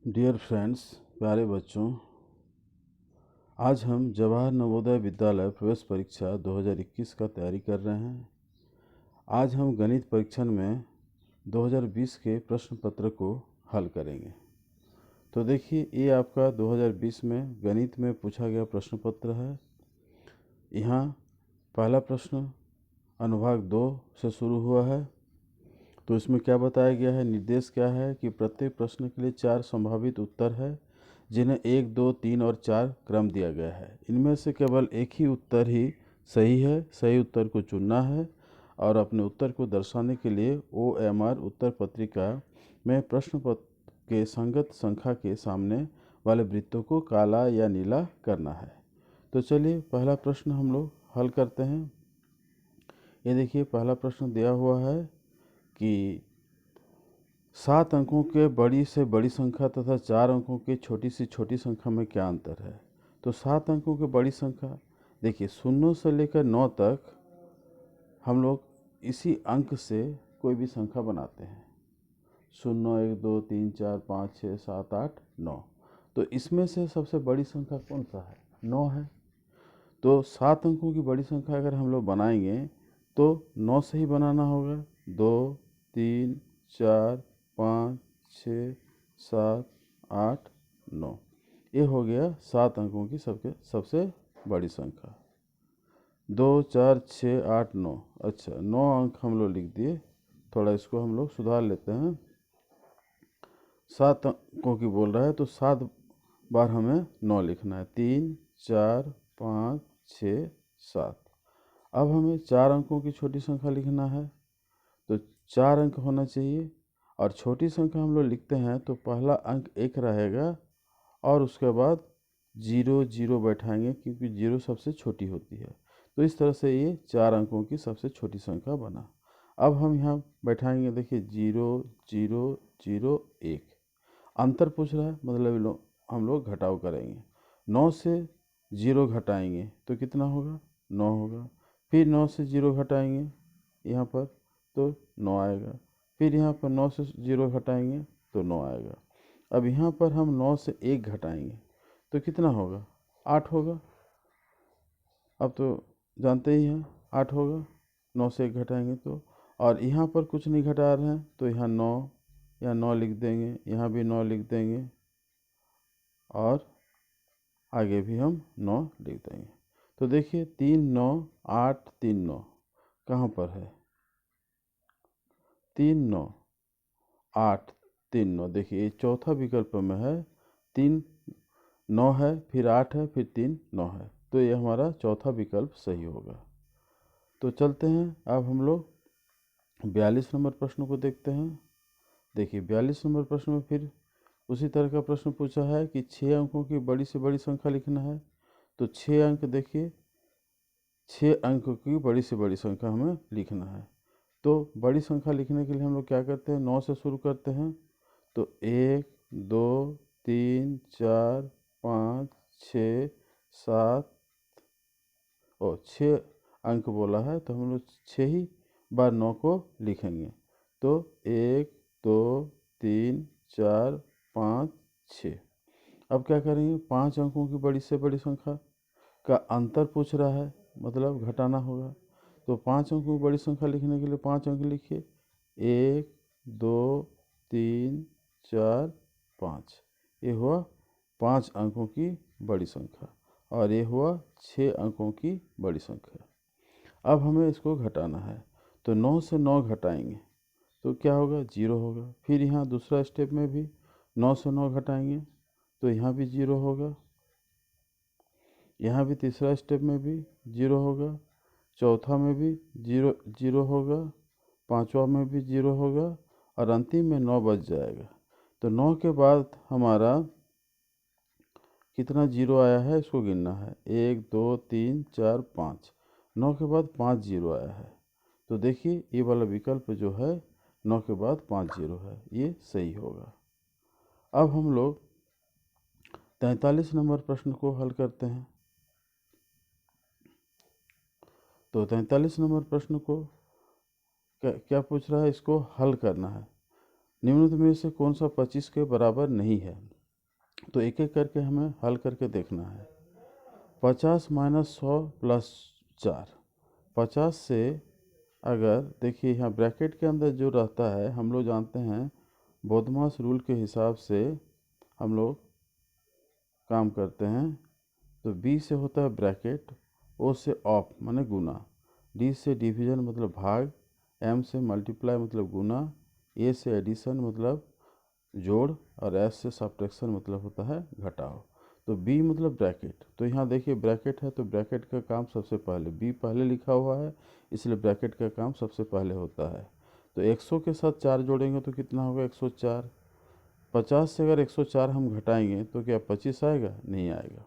Dear friends, प्यारे बच्चों, आज हम जवाहर नवोदय विद्यालय प्रवेश परीक्षा 2021 का तैयारी कर रहे हैं। आज हम गणित परीक्षण में 2020 के प्रश्न पत्र को हल करेंगे। तो देखिए, ये आपका 2020 में गणित में पूछा गया प्रश्न पत्र है। यहाँ पहला प्रश्न अनुभाग 2 से शुरू हुआ है। तो इसमें क्या बताया गया है, निर्देश क्या है कि प्रत्येक प्रश्न के लिए 4 संभावित उत्तर है, जिन्हें 1, 2, 3 और 4 क्रम दिया गया है। इनमें से केवल एक ही उत्तर ही सही है। सही उत्तर को चुनना है और अपने उत्तर को दर्शाने के लिए OMR उत्तर पत्रिका में प्रश्न पत्र के संगत संख्या के सामने वाले वृत्तों को काला या नीला करना है। तो चलिए पहला प्रश्न हम लोग हल करते हैं। ये देखिए, पहला प्रश्न दिया हुआ है कि 7 अंकों के बड़ी से बड़ी संख्या तथा 4 अंकों की छोटी से छोटी संख्या में क्या अंतर है। तो 7 अंकों की बड़ी संख्या, देखिए शून्यों से लेकर 9 तक हम लोग इसी अंक से कोई भी संख्या बनाते हैं। 0, 1, 2, 3, 4, 5, 6, 7, 8, 9। तो इसमें से सबसे बड़ी संख्या कौन सा है? 9 है। तो 7 अंकों की बड़ी संख्या अगर हम लोग बनाएंगे तो 9 से ही बनाना होगा। 2, 3, 4, 5, 6, 7, 8, 9। ये हो गया 7 अंकों की सबसे बड़ी संख्या। 2, 4, 6, 8, 9। अच्छा, 9 अंक हम लोग लिख दिए। थोड़ा इसको हम लोग सुधार लेते हैं। 7 अंकों की बोल रहा है तो 7 बार हमें 9 लिखना है। 3, 4, 5, 6, 7। अब हमें 4 अंकों की छोटी संख्या लिखना है। तो 4 अंक होना चाहिए और छोटी संख्या हम लोग लिखते हैं तो पहला अंक 1 रहेगा और उसके बाद 0 0 बैठाएंगे, क्योंकि 0 सबसे छोटी होती है। तो इस तरह से ये 4 अंकों की सबसे छोटी संख्या बना। अब हम यहाँ बैठाएंगे, देखिए 0 0 0 1। अंतर पूछ रहा है, मतलब हम लोग घटाव करेंगे। 9 से 0 घटाएंगे तो कितना होगा? 9 होगा। फिर 9 से 0 घटाएंगे यहाँ पर तो 9 आएगा। फिर यहाँ पर 9 से 0 घटाएंगे तो 9 आएगा। अब यहाँ पर हम 9 से 1 घटाएंगे तो कितना होगा? 8 होगा। अब तो जानते ही हैं 8 होगा। 9 से 1 घटाएंगे तो, और यहाँ पर कुछ नहीं घटा रहे हैं तो यहाँ 9 लिख देंगे, यहाँ भी 9 लिख देंगे और आगे भी हम 9 लिख देंगे। तो देखिए 3 9 8 3 9 कहाँ पर है? 3 9 8 3 9। देखिए ये चौथा विकल्प में है। 3 9 है, फिर 8 है, फिर 3 9 है। तो ये हमारा चौथा विकल्प सही होगा। तो चलते हैं, अब हम लोग 42 नंबर प्रश्न को देखते हैं। देखिए 42 नंबर प्रश्न में फिर उसी तरह का प्रश्न पूछा है कि 6 अंकों की बड़ी से बड़ी संख्या लिखना है। तो 6 अंक, देखिए 6 अंक की बड़ी से बड़ी संख्या हमें लिखना है। तो बड़ी संख्या लिखने के लिए हम लोग क्या करते हैं? 9 से शुरू करते हैं। तो 1, 2, 3, 4, 5, 6, 7 और 6 अंक बोला है तो हम लोग 6 ही बार 9 को लिखेंगे। तो 1, 2, 3, 4, 5, 6। अब क्या करेंगे? 5 अंकों की बड़ी से बड़ी संख्या का अंतर पूछ रहा है, मतलब घटाना होगा। तो 5 अंकों की बड़ी संख्या लिखने के लिए 5 अंक लिखिए। 1, 2, 3, 4, 5। ये हुआ 5 अंकों की बड़ी संख्या और ये हुआ 6 अंकों की बड़ी संख्या। अब हमें इसको घटाना है। तो 9 से 9 घटाएंगे तो क्या होगा? 0 होगा। फिर यहाँ दूसरा स्टेप में भी 9 से 9 घटाएंगे तो यहाँ भी 0 होगा। यहाँ भी तीसरा स्टेप में भी 0 होगा। चौथा में भी 0 0 होगा। पांचवा में भी 0 होगा और अंतिम में 9 बच जाएगा। तो 9 के बाद हमारा कितना 0 आया है, इसको गिनना है। 1 2 3 4 5। 9 के बाद 5 0 आया है। तो देखिए ये वाला विकल्प जो है 9 के बाद 5 0 है, ये सही होगा। अब हम लोग 43 नंबर प्रश्न को हल करते हैं। तो 43 नंबर प्रश्न को क्या पूछ रहा है? इसको हल करना है। निम्नलिखित में से कौन सा 25 के बराबर नहीं है? तो एक एक करके हमें हल करके देखना है। 50 माइनस 100 प्लस 4, 50 से अगर देखिए यहाँ ब्रैकेट के अंदर जो रहता है, हम लोग जानते हैं बोधमास रूल के हिसाब से हम लोग काम करते हैं। तो बी से होता है ब्रैकेट, ओ से ऑफ माने गुना, डी से डिवीजन मतलब भाग, एम से मल्टीप्लाई मतलब गुना, ए से एडिशन मतलब जोड़, और एस से सब्ट्रैक्शन मतलब होता है घटाव। तो बी मतलब ब्रैकेट, तो यहाँ देखिए ब्रैकेट है तो ब्रैकेट का काम सबसे पहले, बी पहले लिखा हुआ है इसलिए ब्रैकेट का काम सबसे पहले होता है। तो 100 के साथ 4 जोड़ेंगे तो कितना होगा 104। 50 से अगर 104 हम घटाएंगे तो क्या 25 आएगा? नहीं आएगा,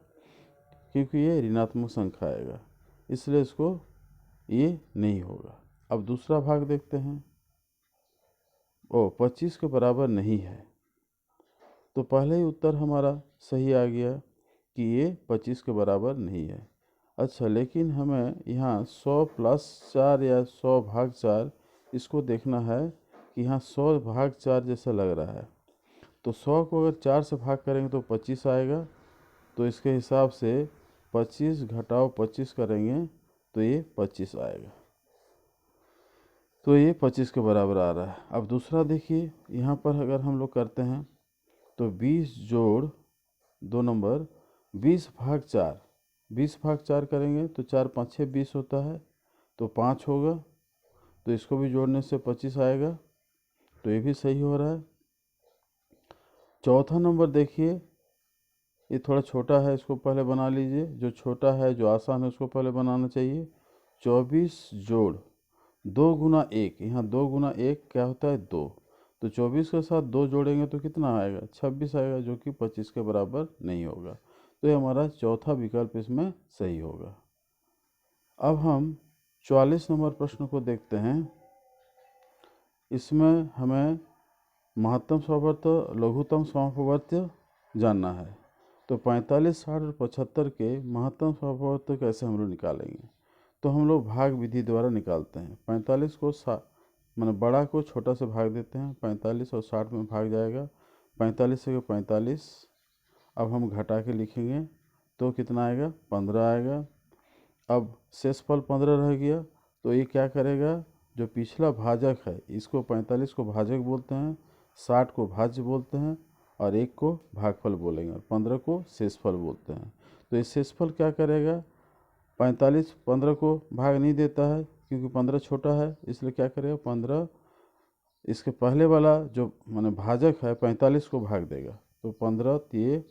क्योंकि ये ऋणात्मक संख्या आएगा, इसलिए इसको ये नहीं होगा। अब दूसरा भाग देखते हैं। 25 के बराबर नहीं है, तो पहले ही उत्तर हमारा सही आ गया कि ये 25 के बराबर नहीं है। अच्छा, लेकिन हमें यहाँ 100 प्लस 4 या 100 भाग 4 इसको देखना है कि यहाँ 100 भाग 4 जैसा लग रहा है। तो 100 को अगर 4 से भाग करेंगे तो 25 आएगा, तो इसके हिसाब से 25 घटाओ 25 करेंगे तो ये 25 आएगा, तो ये 25 के बराबर आ रहा है। अब दूसरा देखिए, यहाँ पर अगर हम लोग करते हैं तो 20 जोड़ 2 नंबर 20 भाग 4, 20 भाग 4 करेंगे तो 4 5 6 20 होता है, तो 5 होगा, तो इसको भी जोड़ने से 25 आएगा, तो ये भी सही हो रहा है। चौथा नंबर देखिए, ये थोड़ा छोटा है, इसको पहले बना लीजिए, जो छोटा है जो आसान है उसको पहले बनाना चाहिए। 24 जोड़ 2 गुना 1, यहाँ 2 गुना 1 क्या होता है 2, तो 24 के साथ 2 जोड़ेंगे तो कितना आएगा 26 आएगा, जो कि 25 के बराबर नहीं होगा। तो ये हमारा चौथा विकल्प इसमें सही होगा। अब हम 44 नंबर प्रश्न को देखते हैं। इसमें हमें महत्तम समापवर्त्य लघुत्तम समापवर्त्य जानना है। तो 45, 60 और 75 के महत्तम समापवर्त्य कैसे हम लोग निकालेंगे? तो हम लोग भाग विधि द्वारा निकालते हैं। 45 को मैंने बड़ा को छोटा से भाग देते हैं, 45 और 60 में भाग जाएगा, 45 से 45। अब हम घटा के लिखेंगे तो कितना आएगा 15 आएगा। अब शेषफल 15 रह गया, तो ये क्या करेगा, जो पिछला भाजक है इसको 45 को भाजक बोलते हैं, 60 को भाज्य बोलते हैं, और 1 को भागफल बोलेंगे, और 15 को शेषफल बोलते हैं। तो ये शेषफल क्या करेगा, 45 15 को भाग नहीं देता है क्योंकि 15 छोटा है, इसलिए क्या करेगा 15 इसके पहले वाला जो माने भाजक है 45 को भाग देगा, तो 15 ये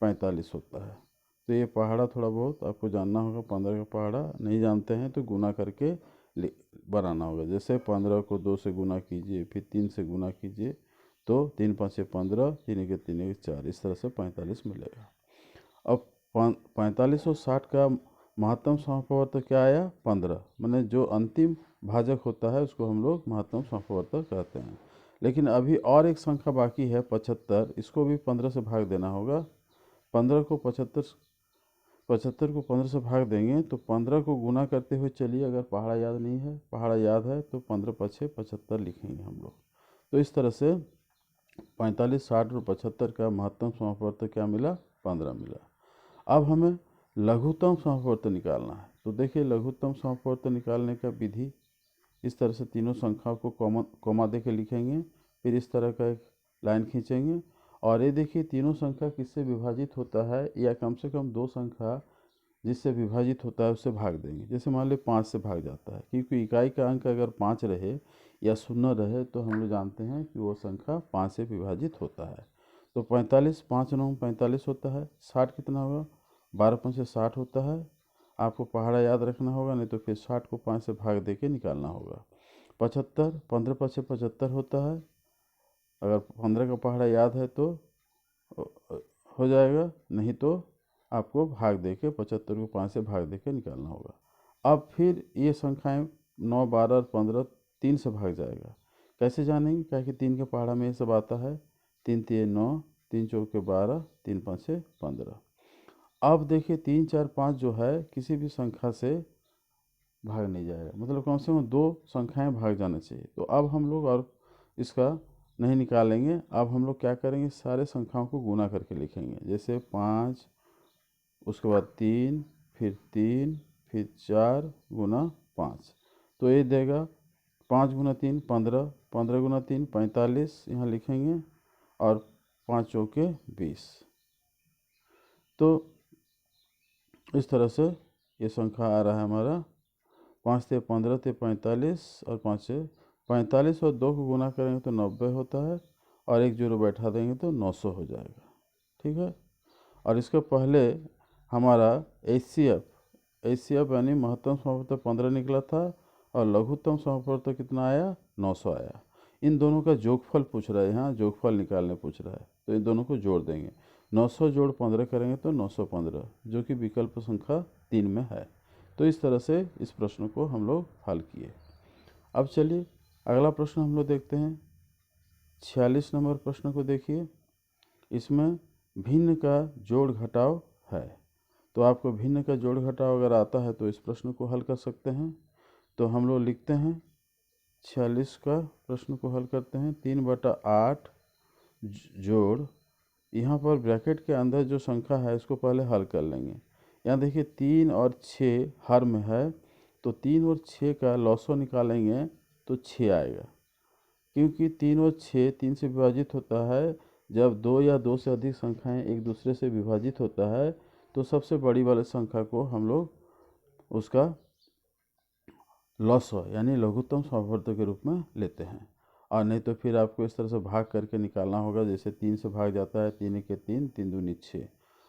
45 होता है। तो ये पहाड़ा थोड़ा बहुत आपको जानना होगा, 15 का पहाड़ा नहीं जानते हैं तो गुना करके बनाना होगा। जैसे 15 को 2 से गुना कीजिए, फिर 3 से गुना कीजिए, तो 3 5 15, 3 के 3 4, इस तरह से 45 मिलेगा। अब 45 और 60 का महत्तम समापवर्त्य क्या आया 15, मैंने जो अंतिम भाजक होता है उसको हम लोग महत्तम समापवर्त्य कहते हैं। लेकिन अभी और एक संख्या बाकी है 75, इसको भी 15 से भाग देना होगा। 15 को 75 को 15 से भाग देंगे तो 15 को गुना करते हुए चलिए, अगर पहाड़ा याद नहीं है, पहाड़ा याद है तो 15 पछे 75 लिखेंगे हम लोग। तो इस तरह से 45, 60 और 75 का महत्तम समापवर्त्य क्या मिला 15 मिला। अब हमें लघुत्तम समापवर्त्य निकालना है। तो देखिए लघुत्तम समापवर्त्य निकालने का विधि, इस तरह से तीनों संख्याओं को कॉमा दे के लिखेंगे, फिर इस तरह का एक लाइन खींचेंगे, और ये देखिए तीनों संख्या किससे विभाजित होता है, या कम से कम 2 संख्या जिससे विभाजित होता है उससे भाग देंगे। जैसे मान लीजिए 5 से भाग जाता है, क्योंकि इकाई का अंक अगर 5 रहे या 0 रहे तो हम लोग जानते हैं कि वो संख्या 5 से विभाजित होता है। तो 45 5 9 45 होता है। 60 कितना होगा 12 5 से 60 होता है। आपको पहाड़ा याद रखना होगा, नहीं तो फिर 60 को 5 से भाग दे के निकालना होगा। 75 15 5 से 75 होता है। अगर 15 का पहाड़ा याद है तो हो जाएगा, नहीं तो आपको भाग दे के 75 को 5 से भाग दे के निकालना होगा। अब फिर ये संख्याएं 9 12 और 15 3 से भाग जाएगा। कैसे जानेंगे, क्या कि 3 के पहाड़ा में ये सब आता है, 3 3 9, 3 चौके 12, 3 5 15। अब देखिए 3 4 5 जो है किसी भी संख्या से भाग नहीं जाएगा, मतलब कम से कम 2 संख्याएं भाग जाना चाहिए। तो अब हम लोग और इसका नहीं निकालेंगे। अब हम लोग क्या करेंगे, सारे संख्याओं को गुना करके लिखेंगे। जैसे 5, उसके बाद 3, फिर 3, फिर 4 गुना 5, तो ये देगा 5 गुना 3 15, 15 गुना 3 45 यहाँ लिखेंगे, और 5 चौके 20। तो इस तरह से ये संख्या आ रहा है हमारा 5 ते 15 ते 45 और 5 से 45, और 2 को गुना करेंगे तो 90 होता है, और एक जीरो बैठा देंगे तो 900 हो जाएगा। ठीक है। और इसके पहले हमारा एचसीएफ यानी महत्तम समापवर्तक 15 निकला था, और लघुत्तम समापवर्तक कितना आया, 900 आया। इन दोनों का जोगफल पूछ रहा है, यहाँ जोगफल निकालने पूछ रहा है, तो इन दोनों को जोड़ देंगे। 900 जोड़ 15 करेंगे तो 915, जो कि विकल्प संख्या 3 में है। तो इस तरह से इस प्रश्न को हम लोग हल किए। अब चलिए अगला प्रश्न हम लोग देखते हैं। 46 नंबर प्रश्न को देखिए। इसमें भिन्न का जोड़ घटाव है। तो आपको भिन्न का जोड़ घटाव अगर आता है तो इस प्रश्न को हल कर सकते हैं। तो हम लोग लिखते हैं 46 का प्रश्न को हल करते हैं। 3/8 जोड़, यहाँ पर ब्रैकेट के अंदर जो संख्या है इसको पहले हल कर लेंगे। यहाँ देखिए 3 और 6 हर में है, तो 3 और 6 का लॉसो निकालेंगे तो 6 आएगा, क्योंकि 3 और 6 3 से विभाजित होता है। जब 2 या 2 से अधिक संख्याएं एक दूसरे से विभाजित होता है तो सबसे बड़ी वाली संख्या को हम लोग उसका लॉसो यानी लघुत्तम समापवर्तक के रूप में लेते हैं। और नहीं तो फिर आपको इस तरह से भाग करके निकालना होगा। जैसे 3 से भाग जाता है, 3 के 3, 3 दूनी 6।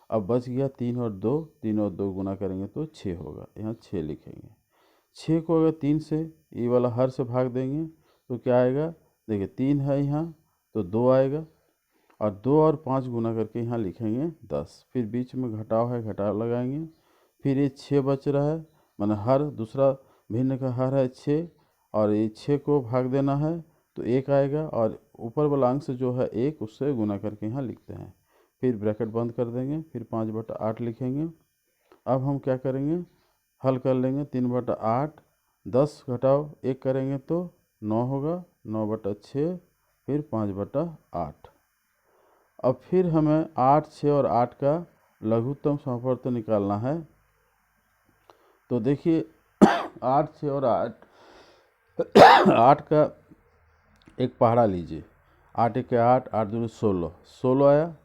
अब बच गया 3 और 2, 3 और 2 गुना करेंगे तो 6 होगा। यहाँ 6 लिखेंगे। 6 को अगर 3 से ये वाला हर से भाग देंगे तो क्या आएगा, देखिए 3 है यहाँ तो 2 आएगा, और 2 और 5 गुना करके यहाँ लिखेंगे 10। फिर बीच में घटाव है, घटाव लगाएंगे। फिर ये 6 बच रहा है, माने हर दूसरा भिन्न का हर है 6, और ये 6 को भाग देना है तो 1 आएगा, और ऊपर वाला अंश जो है 1 उससे गुना करके यहाँ लिखते हैं। फिर ब्रैकेट बंद कर देंगे, फिर 5/8 लिखेंगे। अब हम क्या करेंगे, हल कर लेंगे। 3/8, 10 घटाव 1 करेंगे तो 9 होगा, 9/6, फिर 5/8। अब फिर हमें 8, 6 और 8 का लघुत्तम समापवर्तक निकालना है। तो देखिए 8, 6 और 8 का एक पहाड़ा लीजिए। 8 1 8, 8 दूनी 16, 16 आया।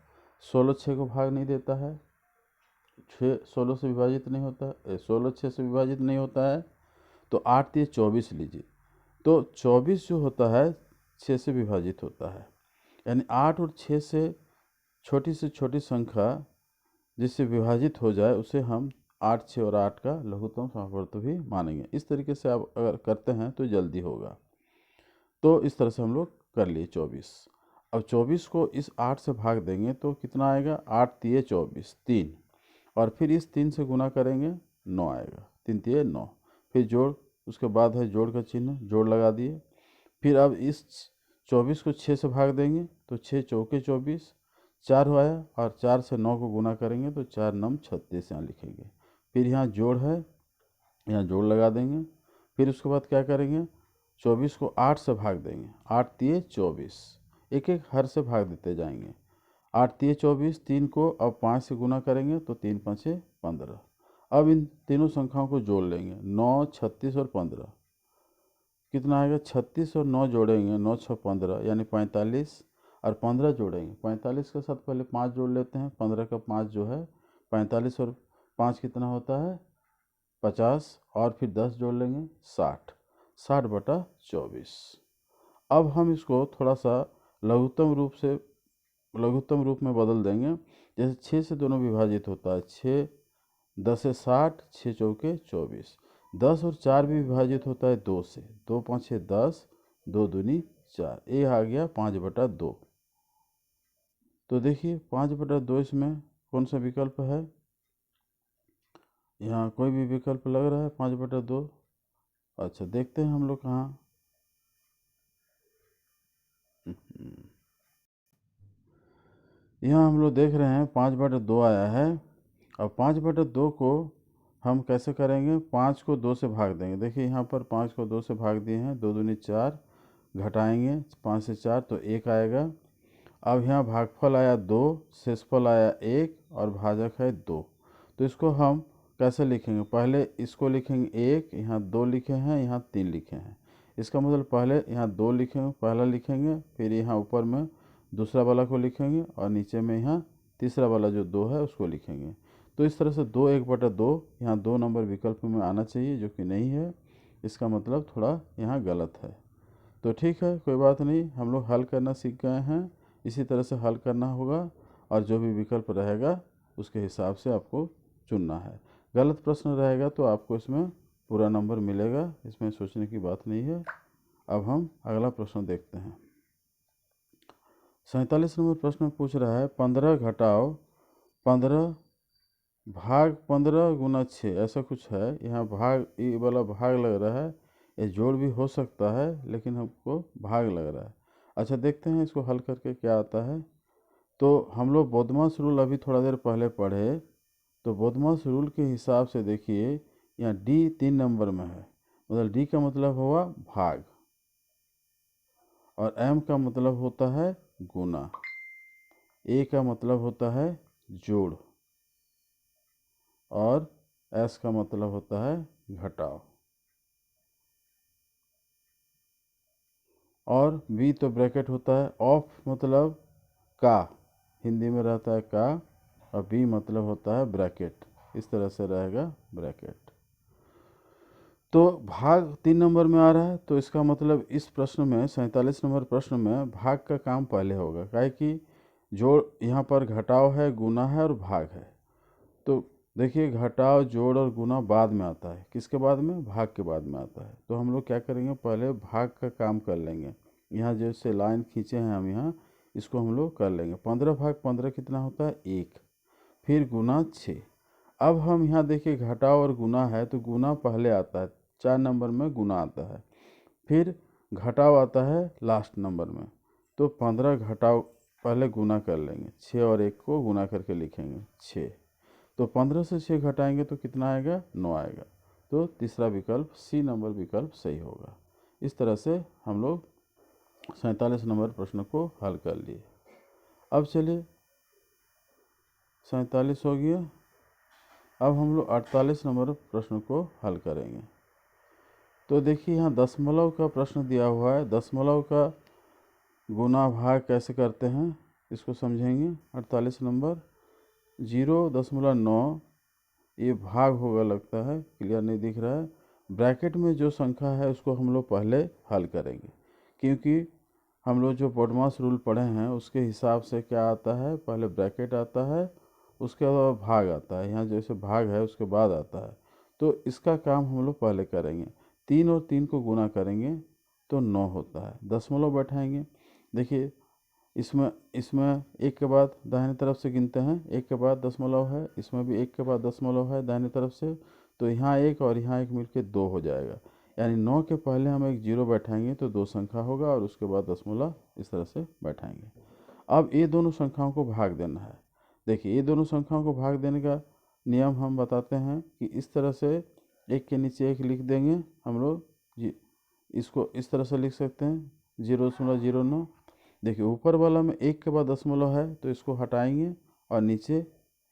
16 6 को भाग नहीं देता है, 6 16 से विभाजित नहीं होता है, 16 6 से विभाजित नहीं होता है। तो 8 3 24 लीजिए। तो 24 जो होता है 6 से विभाजित होता है, यानी 8 और 6 से छोटी संख्या जिससे विभाजित हो जाए उसे हम 8, 6 और 8 का लघुत्तम समापवर्तक भी मानेंगे। इस तरीके से आप अगर करते हैं तो जल्दी होगा। तो इस तरह से हम लोग कर लिए 24। अब 24 को इस 8 से भाग देंगे तो कितना आएगा, 8 3 24, 3, और फिर इस 3 से गुना करेंगे 9 आएगा, 3 3 9। फिर जोड़, उसके बाद है जोड़ का चिन्ह, जोड़ लगा दिए। फिर अब इस 24 को 6 से भाग देंगे तो 6 चौके 24, 4 आया, और 4 से 9 को गुना करेंगे तो 4 9 36 यहाँ लिखेंगे। फिर यहाँ जोड़ है, यहाँ जोड़ लगा देंगे। फिर उसके बाद क्या करेंगे, 24 को 8 से भाग देंगे, 8 3 24, एक एक हर से भाग देते जाएंगे। 8 3 24, 3 को अब 5 से गुना करेंगे तो 3 5 15। अब इन तीनों संख्याओं को जोड़ लेंगे, 9 36 और 15, कितना आएगा, 36 और 9 जोड़ेंगे, 9 6 15 यानी 45, और 15 जोड़ेंगे। 45 के साथ पहले 5 जोड़ लेते हैं, 15 का 5 जो है 45, और 5 कितना होता है 50, और फिर 10 जोड़ लेंगे 60, 60/24। अब हम इसको थोड़ा सा लघुत्तम रूप में बदल देंगे। जैसे 6 से दोनों विभाजित होता है, 6 10 से 60, 6 चौके 24। 10 और 4 भी विभाजित होता है 2 से, 2 5 10, 2 दूनी 4, ये आ गया 5/2। तो देखिए 5/2 इसमें कौन सा विकल्प है, यहाँ कोई भी विकल्प लग रहा है 5/2। अच्छा देखते हैं हम लोग कहाँ, यहाँ हम लोग देख रहे हैं 5/2 आया है। अब 5/2 को हम कैसे करेंगे, 5 को 2 से भाग देंगे। देखिए यहाँ पर 5 को 2 से भाग दिए हैं, 2 दूनी 4, घटाएंगे 5 से 4 तो 1 आएगा। अब यहाँ भागफल आया 2, शेषफल आया 1 और भाजक है 2। तो इसको हम कैसे लिखेंगे? पहले इसको लिखेंगे 1, यहाँ 2 लिखे हैं, यहाँ 3 लिखे हैं। इसका मतलब पहले यहाँ 2 लिखेंगे, पहला लिखेंगे, फिर यहाँ ऊपर में दूसरा वाला को लिखेंगे और नीचे में यहाँ तीसरा वाला जो 2 है उसको लिखेंगे। तो इस तरह से 2 1/2 यहाँ 2 नंबर विकल्प में आना चाहिए, जो कि नहीं है। इसका मतलब थोड़ा यहाँ गलत है। तो ठीक है, कोई बात नहीं, हम लोग हल करना सीख गए हैं। इसी तरह से हल करना होगा और जो भी विकल्प रहेगा उसके हिसाब से आपको चुनना है। गलत प्रश्न रहेगा तो आपको इसमें पूरा नंबर मिलेगा, इसमें सोचने की बात नहीं है। अब हम अगला प्रश्न देखते हैं। 47 नंबर प्रश्न पूछ रहा है 15 घटाओ 15 भाग 15 गुना 6, ऐसा कुछ है। यहाँ भाग, ये वाला भाग लग रहा है, ये जोड़ भी हो सकता है लेकिन हमको भाग लग रहा है। अच्छा, देखते हैं इसको हल करके क्या आता है। तो हम लोग बोधमास रूल अभी थोड़ा देर पहले पढ़े, तो बोधमास रूल के हिसाब से देखिए यहाँ डी 3 नंबर में है, मतलब डी का मतलब हुआ भाग और एम का मतलब होता है गुना, ए का मतलब होता है जोड़ और एस का मतलब होता है घटाव, और बी तो ब्रैकेट होता है। ऑफ मतलब का, हिंदी में रहता है का, और बी मतलब होता है ब्रैकेट। इस तरह से रहेगा ब्रैकेट। तो भाग 3 नंबर में आ रहा है, तो इसका मतलब इस प्रश्न में 47 नंबर प्रश्न में भाग का काम पहले होगा, काहे कि जोड़ यहाँ पर घटाव है, गुना है और भाग है। तो देखिए, घटाव, जोड़ और गुना बाद में आता है। किसके बाद में? भाग के बाद में आता है। तो हम लोग क्या करेंगे, पहले भाग का काम कर लेंगे। यहाँ जैसे लाइन खींचे हैं हम, यहाँ इसको हम लोग कर लेंगे। 15 भाग 15 कितना होता है? 1। फिर गुना 6। अब हम यहाँ देखिए घटाव और गुना है, तो गुना पहले आता है, 4 नंबर में गुना आता है, फिर घटाव आता है लास्ट नंबर में। तो 15 घटाव पहले गुना कर लेंगे, 6 और 1 को गुना करके लिखेंगे 6। तो 15 से 6 घटाएंगे तो कितना आएगा? 9 आएगा। तो तीसरा विकल्प, सी नंबर विकल्प सही होगा। इस तरह से हम लोग 47 नंबर प्रश्न को हल कर लिए। अब चलिए, 47 हो गया। अब हम लोग 48 नंबर प्रश्न को हल करेंगे। तो देखिए, यहाँ दशमलव का प्रश्न दिया हुआ है। दशमलव का गुना भाग कैसे करते हैं इसको समझेंगे। 48 नंबर 0.9 ये भाग होगा, लगता है क्लियर नहीं दिख रहा है। ब्रैकेट में जो संख्या है उसको हम लोग पहले हल करेंगे, क्योंकि हम लोग जो बोधमास रूल पढ़े हैं उसके हिसाब से क्या आता है, पहले ब्रैकेट आता है, उसके बाद भाग आता है। यहाँ जैसे भाग है उसके बाद आता है। तो इसका काम हम लोग पहले करेंगे। 3 और 3 को गुना करेंगे तो 9 होता है। दशमलव बैठाएंगे। देखिए, इसमें इसमें 1 के बाद दाहिने तरफ से गिनते हैं, 1 के बाद दशमलव है, इसमें भी 1 के बाद दशमलव है दाहिने तरफ से। तो यहाँ 1 और यहाँ 1 मिलके 2 हो जाएगा। यानी 9 के पहले हम एक 0 बैठाएंगे तो 2 संख्या होगा, और उसके बाद दशमलव इस तरह से बैठाएंगे। अब ये दोनों संख्याओं को भाग देना है। देखिए, ये दोनों संख्याओं को भाग देने का नियम हम बताते हैं कि इस तरह से 1 के नीचे 1 लिख देंगे हम लोग जी। इसको इस तरह से लिख सकते हैं 0.09। देखिए, ऊपर वाला में 1 के बाद दशमलव है तो इसको हटाएंगे और नीचे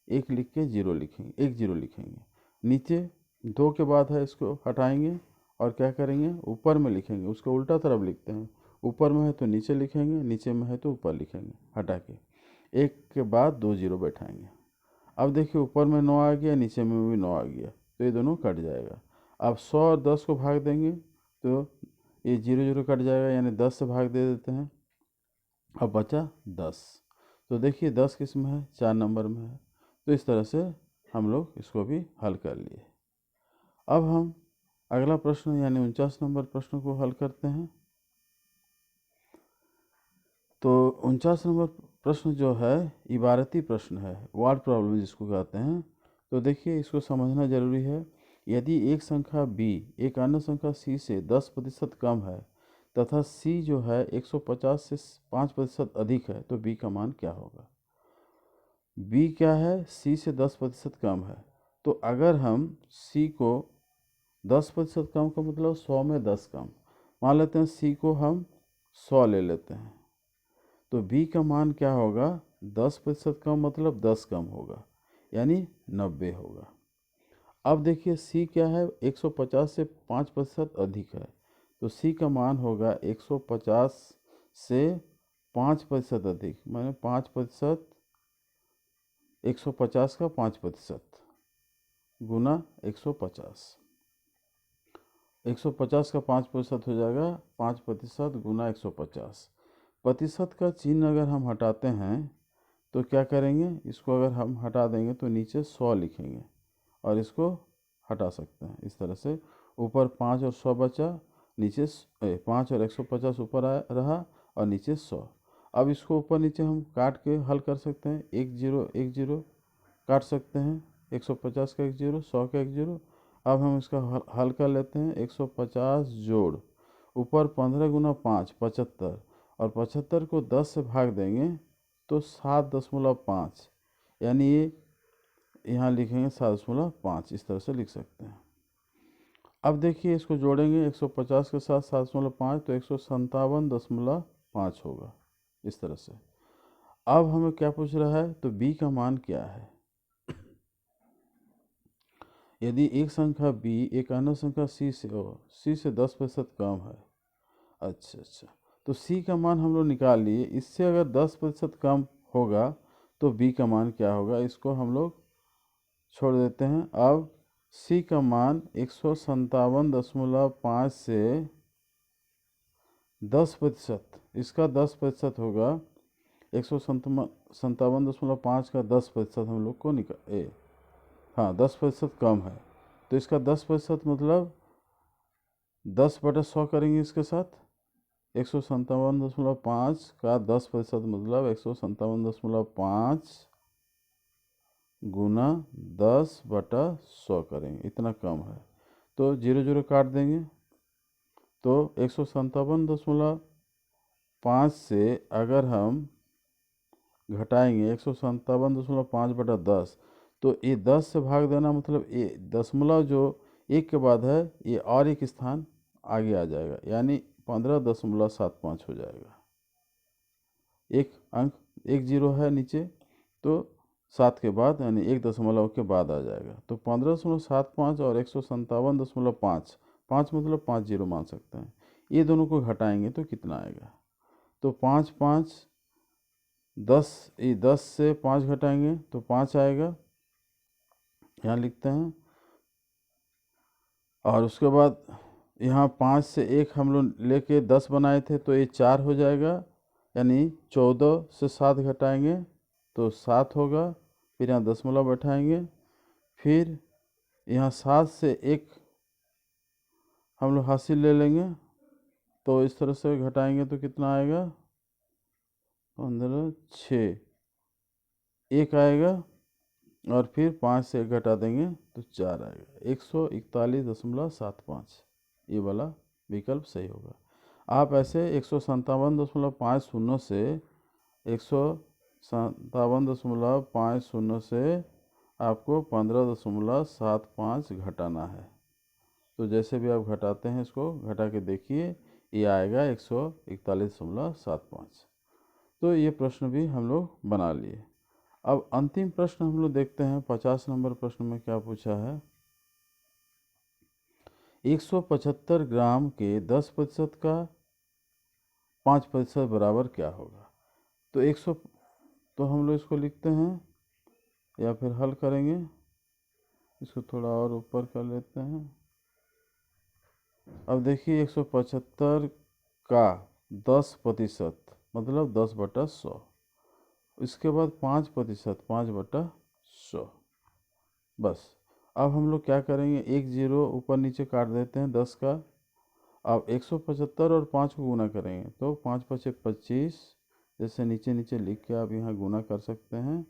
1 लिख के 0 लिखेंगे, 1 0 लिखेंगे। नीचे 2 के बाद है, इसको हटाएंगे और क्या करेंगे, ऊपर में लिखेंगे। उसको उल्टा तरफ लिखते हैं, ऊपर में है तो नीचे लिखेंगे, नीचे में है तो ऊपर लिखेंगे हटा के। 1 के बाद 2 0 बैठाएंगे। अब देखिए, ऊपर में 9 आ गया, नीचे में भी 9 आ गया, तो ये दोनों कट जाएगा। अब 100 और 10 को भाग देंगे तो ये 0 0 कट जाएगा, यानी 10 से भाग दे देते हैं। अब बचा 10। तो देखिए 10 किस में है? 4 नंबर में है। तो इस तरह से हम लोग इसको भी हल कर लिए। अब हम अगला प्रश्न यानी 49 नंबर प्रश्न को हल करते हैं। तो 49 नंबर प्रश्न जो है इबारती प्रश्न है, वर्ड प्रॉब्लम जिसको कहते हैं। तो देखिए, इसको समझना जरूरी है। यदि एक संख्या b एक अन्य संख्या c से 10% कम है तथा c जो है 150 से 5% अधिक है, तो b का मान क्या होगा? b क्या है? c से 10% कम है। तो अगर हम c को 10% कम का मतलब 100 में 10 कम मान लेते हैं। c को हम 100 ले लेते हैं, तो b का मान क्या होगा, 10% कम मतलब 10 कम होगा, यानी 90 होगा। अब देखिए c क्या है, 150 से 5% अधिक है, तो c का मान होगा 150 से 5% अधिक, माने 5%, 150 का 5% गुना 150, 150 का 5% हो जाएगा 5% गुना 150। प्रतिशत का चिन्ह अगर हम हटाते हैं तो क्या करेंगे, इसको अगर हम हटा देंगे तो नीचे 100 लिखेंगे और इसको हटा सकते हैं इस तरह से। ऊपर 5 और 100 बचा, नीचे 5 और 150 ऊपर रहा और नीचे 100। अब इसको ऊपर नीचे हम काट के हल कर सकते हैं, 1 0 काट सकते हैं, 150 का 1 0, 100 का 1 0। अब हम इसका हल कर लेते हैं, 150 जोड़ ऊपर 15 गुना 5 75, और 75 को 10 से भाग देंगे तो 7.5, यानी ये यहाँ लिखेंगे 7.5, इस तरह से लिख सकते हैं। अब देखिए इसको जोड़ेंगे 150 के साथ 7.5 तो 157.5 होगा, इस तरह से। अब हमें क्या पूछ रहा है, तो b का मान क्या है। यदि एक संख्या b एक अन्य संख्या c से 10% कम है, अच्छा, तो c का मान हम लोग निकाल लिए, इससे अगर 10% कम होगा तो b का मान क्या होगा, इसको हम लोग छोड़ देते हैं। अब c का मान 157.5 से 10%, इसका 10% होगा, 157.5 का 10% हम लोग को हाँ 10% कम है, तो इसका 10% मतलब 10/100 करेंगे इसके साथ। 157.5 का 10% मतलब 157.5 गुना 10/100 करेंगे, इतना कम है, तो 0 0 काट देंगे, तो 157.5 से अगर हम घटाएंगे 157.5/10, तो ये 10 से भाग देना मतलब ये दशमलव जो एक के बाद है ये और एक स्थान आगे आ जाएगा, यानी 15.75 हो जाएगा। एक अंक 1 0 है नीचे, तो 7 के बाद यानी 1 दशमलव के बाद आ जाएगा, तो 15.75 और 157.5, 5 मतलब 5 0 मान सकते हैं, ये दोनों को घटाएंगे तो कितना आएगा, तो 5 5 10, ये 10 से 5 घटाएंगे तो 5 आएगा, यहाँ लिखते हैं। और उसके बाद यहाँ 5 से 1 हम लोग लेके 10 बनाए थे तो ये 4 हो जाएगा, यानी 14 से 7 घटाएंगे तो 7 होगा, फिर यहाँ दशमलव बैठाएंगे, फिर यहाँ 7 से 1 हम लोग हासिल ले लेंगे, तो इस तरह से घटाएंगे तो कितना आएगा, 15 6 1 आएगा, और फिर 5 से 1 घटा देंगे तो 4 आएगा, 141.75, ये वाला विकल्प सही होगा। आप ऐसे 157.50 से 157.50 से आपको 15.75 घटाना है, तो जैसे भी आप घटाते हैं इसको घटा के देखिए, ये आएगा 141.75। तो ये प्रश्न भी हम लोग बना लिए। अब अंतिम प्रश्न हम लोग देखते हैं, 50 नंबर प्रश्न में क्या पूछा है, 175 ग्राम के 10% का 5% बराबर क्या होगा। तो 100, तो हम लोग इसको लिखते हैं या फिर हल करेंगे, इसको थोड़ा और ऊपर कर लेते हैं। अब देखिए 175 का 10% मतलब 10/100, इसके बाद 5%, 5/100, बस। अब हम लोग क्या करेंगे, 1 0 ऊपर नीचे काट देते हैं 10 का। अब 175 और 5 को गुना करेंगे तो 5 5 25, जैसे नीचे नीचे लिख के आप यहाँ गुना कर सकते हैं।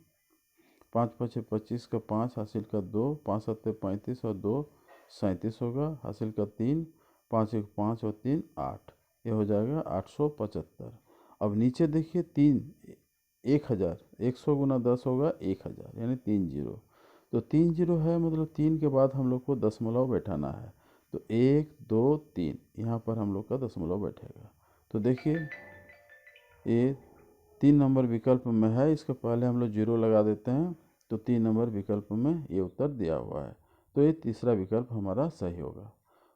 5 5 25 का 5 हासिल का 2, 5 7 35 और 2 37 होगा, हासिल का 3, 5 1 5 और 3 8, ये हो जाएगा 875। अब नीचे देखिए 3 1000, 100 गुना 10 होगा 1000, यानी 3 0, तो 3 0 है मतलब 3 के बाद हम लोग को दशमलव बैठाना है, तो 1 2 3 यहाँ पर हम लोग का दशमलव बैठेगा, तो तो देखिए ये 3 नंबर विकल्प में है, इसके पहले हम लोग 0 लगा देते हैं, तो 3 नंबर विकल्प में ये उत्तर दिया हुआ है, तो ये तीसरा विकल्प हमारा सही होगा।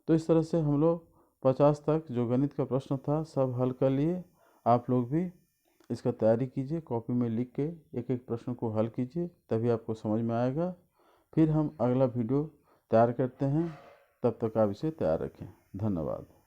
तो इस तरह से हम लोग 50 तक जो गणित का प्रश्न था सब हल कर लिए। आप लोग भी इसका तैयारी कीजिए, कॉपी में लिख के एक एक प्रश्न को हल कीजिए, तभी आपको समझ में आएगा। फिर हम अगला वीडियो तैयार करते हैं, तब तक आप इसे तैयार रखें। धन्यवाद।